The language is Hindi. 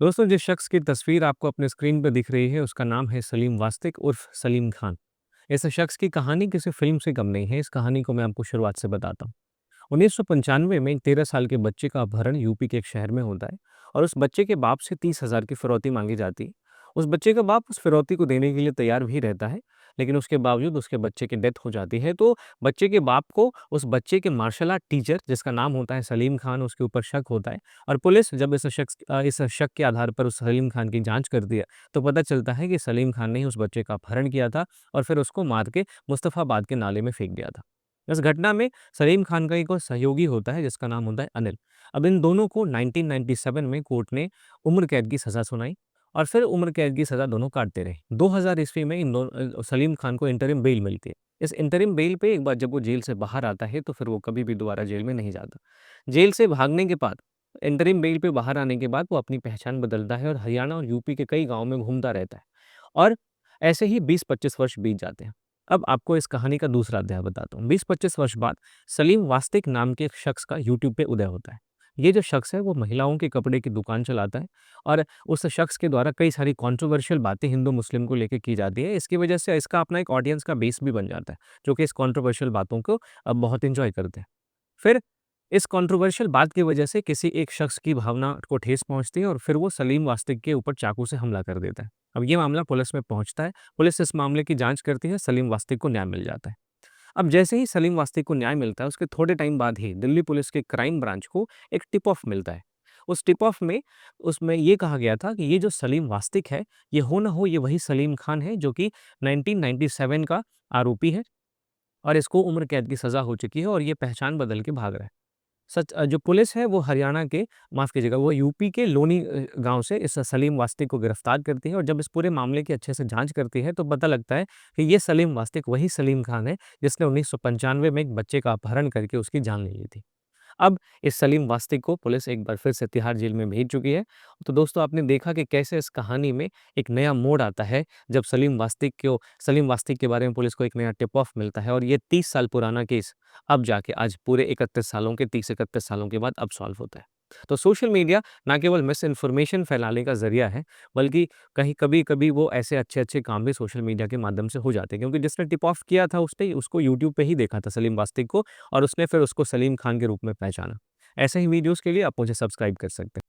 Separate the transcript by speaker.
Speaker 1: दोस्तों, जिस शख्स की तस्वीर आपको अपने स्क्रीन पर दिख रही है, उसका नाम है सलीम वास्तिक उर्फ सलीम खान। इस शख्स की कहानी किसी फ़िल्म से कम नहीं है। इस कहानी को मैं आपको शुरुआत से बताता हूँ। 1995 में एक 13 साल के बच्चे का अपहरण यूपी के एक शहर में होता है और उस बच्चे के बाप से 30,000 की फिरौती मांगी जाती है। उस बच्चे का बाप उस फिरौती को देने के लिए तैयार भी रहता है, लेकिन उसके बावजूद उसके बच्चे की डेथ हो जाती है। तो बच्चे के बाप को उस बच्चे के मार्शल आर्ट टीचर, जिसका नाम होता है सलीम खान, उसके ऊपर शक होता है। और पुलिस जब इस शक के आधार पर उस सलीम खान की जांच करती है, तो पता चलता है कि सलीम खान ने ही उस बच्चे का अपहरण किया था और फिर उसको मार के मुस्तफ़ाबाद के नाले में फेंक दिया था। इस घटना में सलीम खान का एक और सहयोगी होता है, जिसका नाम होता है अनिल। अब इन दोनों को 1997 में कोर्ट ने उम्र कैद की सज़ा सुनाई और फिर उम्र कैद की सज़ा दोनों काटते रहे। 2000 ईस्वी में सलीम खान को इंटरिम बेल मिलती है। इस इंटरिम बेल पे एक बार जब वो जेल से बाहर आता है, तो फिर वो कभी भी दोबारा जेल में नहीं जाता। जेल से भागने के बाद, इंटरिम बेल पे बाहर आने के बाद वो अपनी पहचान बदलता है और हरियाणा और यूपी के कई गाँव में घूमता रहता है। और ऐसे ही 20-25 वर्ष बीत जाते हैं। अब आपको इस कहानी का दूसरा अध्याय बताता हूँ। 20-25 वर्ष बाद सलीम वास्तिक नाम के एक शख्स का यूट्यूब पे उदय होता है। ये जो शख्स है, वो महिलाओं के कपड़े की दुकान चलाता है और उस शख्स के द्वारा कई सारी कंट्रोवर्शियल बातें हिंदू-मुस्लिम को लेके की जाती है। इसकी वजह से इसका अपना एक ऑडियंस का बेस भी बन जाता है, जो कि इस कंट्रोवर्शियल बातों को बहुत एन्जॉय करते हैं। फिर इस कंट्रोवर्शियल बात की वजह से किसी एक शख्स की भावना को ठेस पहुँचती है और फिर वो सलीम वास्तिक के ऊपर चाकू से हमला कर देता है। अब ये मामला पुलिस में पहुँचता है, पुलिस इस मामले की जाँच करती है, सलीम वास्तिक को न्याय मिल जाता है। अब जैसे ही सलीम वास्तिक को न्याय मिलता है, उसके थोड़े टाइम बाद ही दिल्ली पुलिस के क्राइम ब्रांच को एक टिप ऑफ मिलता है। उस टिप ऑफ में उसमें ये कहा गया था कि ये जो सलीम वास्तिक है, ये हो ना हो ये वही सलीम खान है जो कि 1997 का आरोपी है और इसको उम्र कैद की सज़ा हो चुकी है और ये पहचान बदल के भाग रहा है। जो पुलिस है वो हरियाणा के, माफ़ कीजिएगा, वो यूपी के लोनी गाँव से इस सलीम वास्तिक को गिरफ्तार करती है और जब इस पूरे मामले की अच्छे से जाँच करती है, तो पता लगता है कि ये सलीम वास्तिक वही सलीम खान है जिसने 1995 में एक बच्चे का अपहरण करके उसकी जान ले ली थी। अब इस सलीम वास्तिक को पुलिस एक बार फिर से तिहाड़ जेल में भेज चुकी है। तो दोस्तों, आपने देखा कि कैसे इस कहानी में एक नया मोड़ आता है जब सलीम वास्तिक के बारे में पुलिस को एक नया टिप ऑफ मिलता है और ये 30 साल पुराना केस अब जाके आज पूरे 31 सालों के बाद अब सॉल्व होता है। तो सोशल मीडिया ना केवल मिस इन्फॉर्मेशन फैलाने का ज़रिया है, बल्कि कहीं कभी-कभी वो ऐसे अच्छे-अच्छे काम भी सोशल मीडिया के माध्यम से हो जाते हैं, क्योंकि जिसने टिप ऑफ किया था उसने उसको यूट्यूब पे ही देखा था सलीम वास्तिक को और उसने फिर उसको सलीम खान के रूप में पहचाना। ऐसे ही वीडियोज़ के लिए आप मुझे सब्सक्राइब कर सकते हैं।